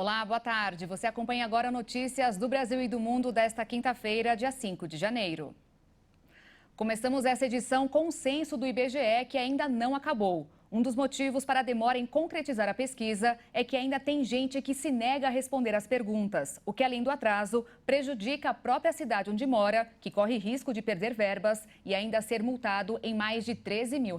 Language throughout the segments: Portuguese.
Olá, boa tarde. Você acompanha agora notícias do Brasil e do mundo desta quinta-feira, dia 5 de janeiro. Começamos essa edição com o censo do IBGE, que ainda não acabou. Um dos motivos para a demora em concretizar a pesquisa é que ainda tem gente que se nega a responder às perguntas, o que, além do atraso, prejudica a própria cidade onde mora, que corre risco de perder verbas e ainda ser multado em mais de R$ 13 mil.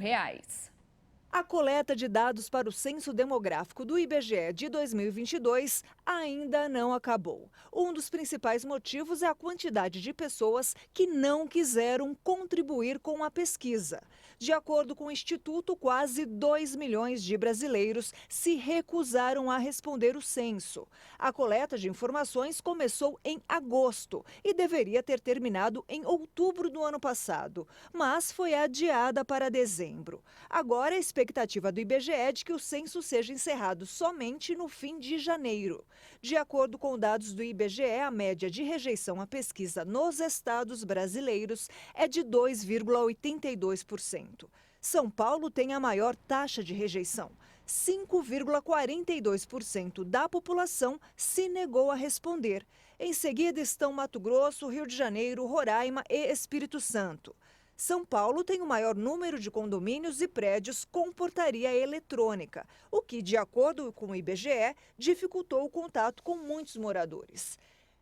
A coleta de dados para o Censo Demográfico do IBGE de 2022 ainda não acabou. Um dos principais motivos é a quantidade de pessoas que não quiseram contribuir com a pesquisa. De acordo com o Instituto, quase 2 milhões de brasileiros se recusaram a responder o censo. A coleta de informações começou em agosto e deveria ter terminado em outubro do ano passado, mas foi adiada para dezembro. Agora, a expectativa do IBGE é de que o censo seja encerrado somente no fim de janeiro. De acordo com dados do IBGE, a média de rejeição à pesquisa nos estados brasileiros é de 2,82%. São Paulo tem a maior taxa de rejeição. 5,42% da população se negou a responder. Em seguida estão Mato Grosso, Rio de Janeiro, Roraima e Espírito Santo. São Paulo tem o maior número de condomínios e prédios com portaria eletrônica, o que, de acordo com o IBGE, dificultou o contato com muitos moradores.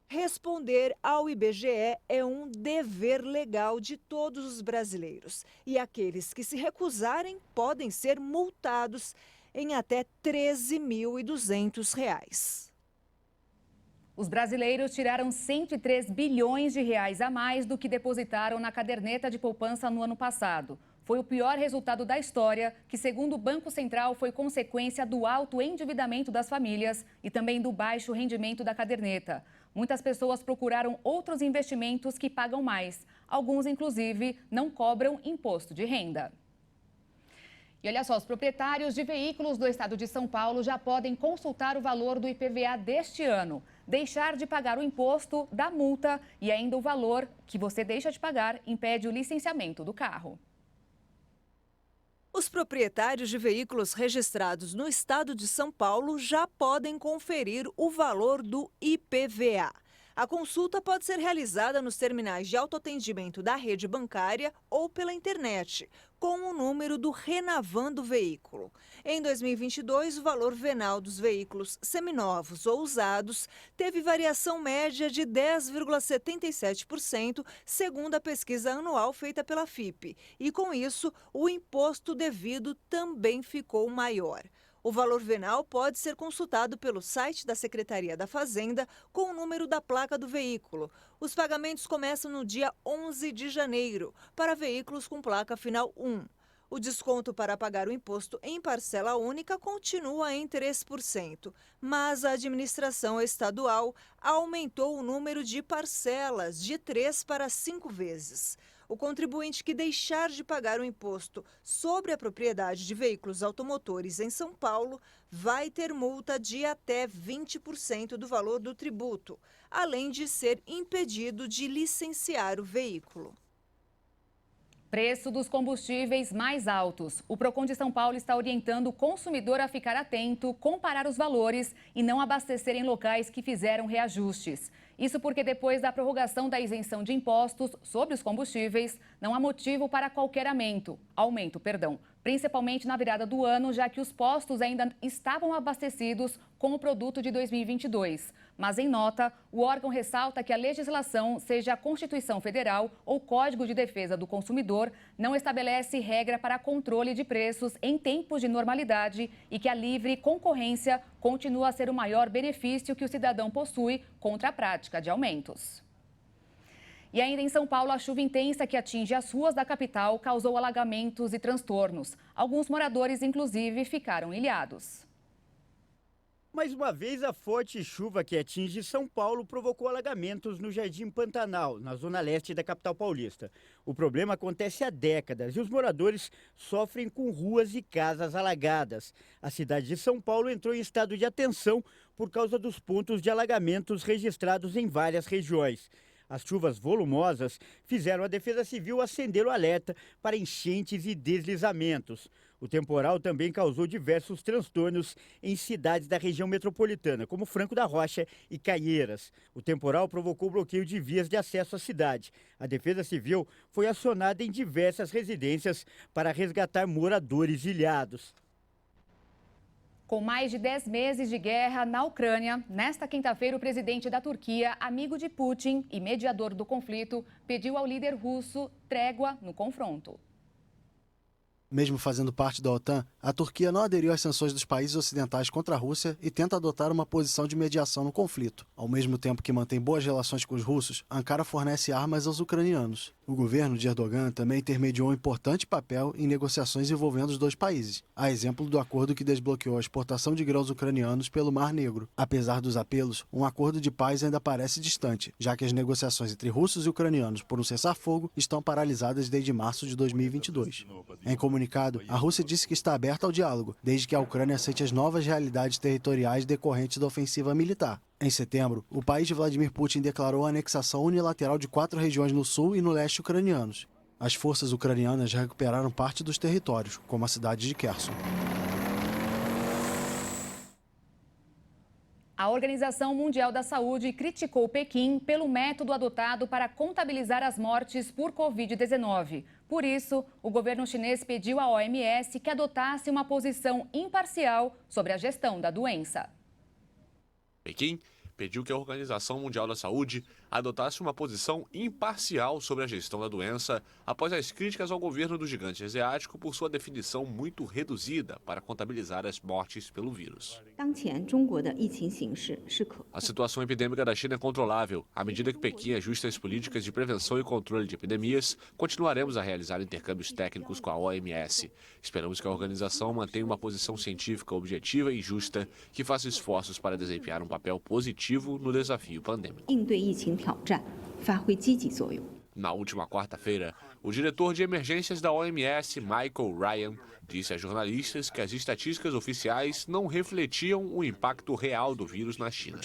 Responder ao IBGE é um dever legal de todos os brasileiros e aqueles que se recusarem podem ser multados em até R$ 13.200. Os brasileiros tiraram 103 bilhões de reais a mais do que depositaram na caderneta de poupança no ano passado. Foi o pior resultado da história, que, segundo o Banco Central, foi consequência do alto endividamento das famílias e também do baixo rendimento da caderneta. Muitas pessoas procuraram outros investimentos que pagam mais. Alguns, inclusive, não cobram imposto de renda. E olha só, os proprietários de veículos do estado de São Paulo já podem consultar o valor do IPVA deste ano, deixar de pagar o imposto da multa e ainda o valor que você deixa de pagar impede o licenciamento do carro. Os proprietários de veículos registrados no estado de São Paulo já podem conferir o valor do IPVA. A consulta pode ser realizada nos terminais de autoatendimento da rede bancária ou pela internet, com o número do Renavan do veículo. Em 2022, o valor venal dos veículos seminovos ou usados teve variação média de 10,77%, segundo a pesquisa anual feita pela FIPE. E, com isso, o imposto devido também ficou maior. O valor venal pode ser consultado pelo site da Secretaria da Fazenda com o número da placa do veículo. Os pagamentos começam no dia 11 de janeiro para veículos com placa final 1. O desconto para pagar o imposto em parcela única continua em 3%, mas a administração estadual aumentou o número de parcelas de 3 para 5 vezes. O contribuinte que deixar de pagar o imposto sobre a propriedade de veículos automotores em São Paulo vai ter multa de até 20% do valor do tributo, além de ser impedido de licenciar o veículo. Preço dos combustíveis mais altos. O Procon de São Paulo está orientando o consumidor a ficar atento, comparar os valores e não abastecer em locais que fizeram reajustes. Isso porque depois da prorrogação da isenção de impostos sobre os combustíveis, não há motivo para qualquer aumento, principalmente na virada do ano, já que os postos ainda estavam abastecidos com o produto de 2022. Mas, em nota, o órgão ressalta que a legislação, seja a Constituição Federal ou Código de Defesa do Consumidor, não estabelece regra para controle de preços em tempos de normalidade e que a livre concorrência continua a ser o maior benefício que o cidadão possui contra a prática de aumentos. E ainda em São Paulo, a chuva intensa que atinge as ruas da capital causou alagamentos e transtornos. Alguns moradores, inclusive, ficaram ilhados. Mais uma vez, a forte chuva que atinge São Paulo provocou alagamentos no Jardim Pantanal, na zona leste da capital paulista. O problema acontece há décadas e os moradores sofrem com ruas e casas alagadas. A cidade de São Paulo entrou em estado de atenção por causa dos pontos de alagamentos registrados em várias regiões. As chuvas volumosas fizeram a Defesa Civil acender o alerta para enchentes e deslizamentos. O temporal também causou diversos transtornos em cidades da região metropolitana, como Franco da Rocha e Caieiras. O temporal provocou bloqueio de vias de acesso à cidade. A Defesa Civil foi acionada em diversas residências para resgatar moradores ilhados. Com mais de 10 meses de guerra na Ucrânia, nesta quinta-feira o presidente da Turquia, amigo de Putin e mediador do conflito, pediu ao líder russo trégua no confronto. Mesmo fazendo parte da OTAN, a Turquia não aderiu às sanções dos países ocidentais contra a Rússia e tenta adotar uma posição de mediação no conflito. Ao mesmo tempo que mantém boas relações com os russos, Ankara fornece armas aos ucranianos. O governo de Erdogan também intermediou um importante papel em negociações envolvendo os dois países, a exemplo do acordo que desbloqueou a exportação de grãos ucranianos pelo Mar Negro. Apesar dos apelos, um acordo de paz ainda parece distante, já que as negociações entre russos e ucranianos por um cessar-fogo estão paralisadas desde março de 2022. Em comunicado, a Rússia disse que está aberta ao diálogo, desde que a Ucrânia aceite as novas realidades territoriais decorrentes da ofensiva militar. Em setembro, o país de Vladimir Putin declarou a anexação unilateral de 4 regiões no sul e no leste ucranianos. As forças ucranianas recuperaram parte dos territórios, como a cidade de Kherson. A Organização Mundial da Saúde criticou Pequim pelo método adotado para contabilizar as mortes por Covid-19. Por isso, o governo chinês pediu à OMS que adotasse uma posição imparcial sobre a gestão da doença. Pequim pediu que a Organização Mundial da Saúde adotasse uma posição imparcial sobre a gestão da doença após as críticas ao governo do gigante asiático por sua definição muito reduzida para contabilizar as mortes pelo vírus. A situação epidêmica da China é controlável. À medida que Pequim ajusta as políticas de prevenção e controle de epidemias, continuaremos a realizar intercâmbios técnicos com a OMS. Esperamos que a organização mantenha uma posição científica objetiva e justa que faça esforços para desempenhar um papel positivo no desafio pandêmico. Na última quarta-feira, o diretor de emergências da OMS, Michael Ryan, disse a jornalistas que as estatísticas oficiais não refletiam o impacto real do vírus na China.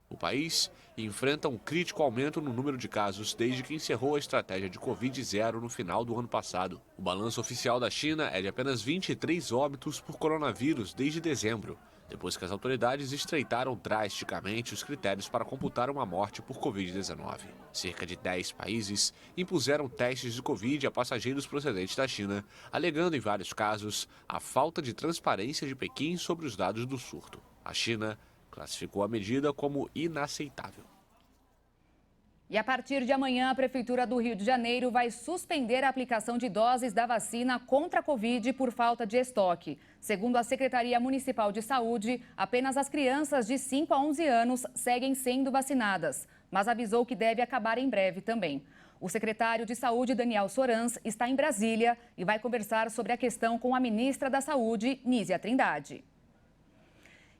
O país enfrenta um crítico aumento no número de casos desde que encerrou a estratégia de Covid-0 no final do ano passado. O balanço oficial da China é de apenas 23 óbitos por coronavírus desde dezembro, depois que as autoridades estreitaram drasticamente os critérios para computar uma morte por Covid-19. Cerca de 10 países impuseram testes de Covid a passageiros procedentes da China, alegando em vários casos a falta de transparência de Pequim sobre os dados do surto. A China classificou a medida como inaceitável. E a partir de amanhã, a Prefeitura do Rio de Janeiro vai suspender a aplicação de doses da vacina contra a Covid por falta de estoque. Segundo a Secretaria Municipal de Saúde, apenas as crianças de 5 a 11 anos seguem sendo vacinadas, mas avisou que deve acabar em breve também. O secretário de Saúde, Daniel Sorans, está em Brasília e vai conversar sobre a questão com a ministra da Saúde, Nízia Trindade.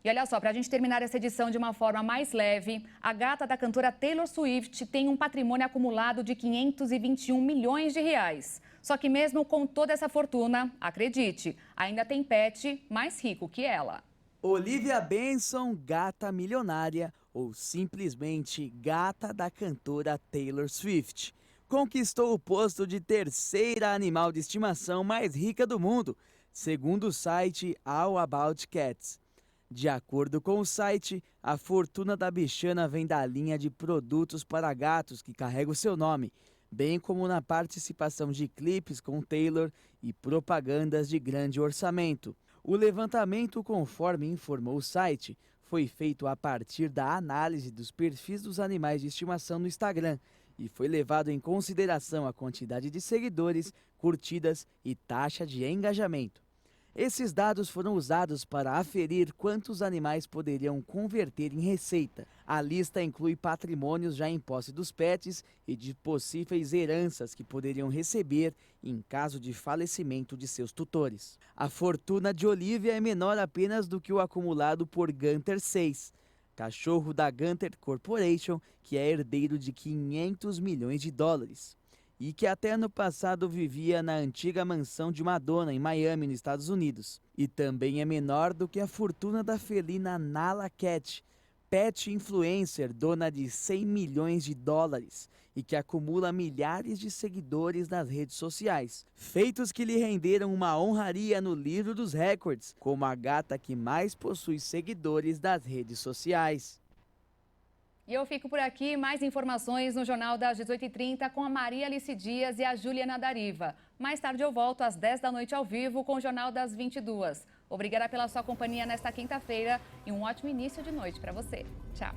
E olha só, para a gente terminar essa edição de uma forma mais leve, a gata da cantora Taylor Swift tem um patrimônio acumulado de 521 milhões de reais. Só que mesmo com toda essa fortuna, acredite, ainda tem pet mais rico que ela. Olivia Benson, gata milionária ou simplesmente gata da cantora Taylor Swift, conquistou o posto de terceira animal de estimação mais rica do mundo, segundo o site All About Cats. De acordo com o site, a fortuna da bichana vem da linha de produtos para gatos que carrega o seu nome, bem como na participação de clipes com Taylor e propagandas de grande orçamento. O levantamento, conforme informou o site, foi feito a partir da análise dos perfis dos animais de estimação no Instagram e foi levado em consideração a quantidade de seguidores, curtidas e taxa de engajamento. Esses dados foram usados para aferir quantos animais poderiam converter em receita. A lista inclui patrimônios já em posse dos pets e de possíveis heranças que poderiam receber em caso de falecimento de seus tutores. A fortuna de Olivia é menor apenas do que o acumulado por Gunther 6, cachorro da Gunther Corporation, que é herdeiro de 500 milhões de dólares. E que até ano passado vivia na antiga mansão de Madonna, em Miami, nos Estados Unidos. E também é menor do que a fortuna da felina Nala Cat, pet influencer dona de 100 milhões de dólares e que acumula milhares de seguidores nas redes sociais. Feitos que lhe renderam uma honraria no livro dos recordes, como a gata que mais possui seguidores das redes sociais. E eu fico por aqui. Mais informações no Jornal das 18h30 com a Maria Alice Dias e a Juliana Dariva. Mais tarde eu volto às 10 da noite ao vivo com o Jornal das 22h. Obrigada pela sua companhia nesta quinta-feira e um ótimo início de noite para você. Tchau.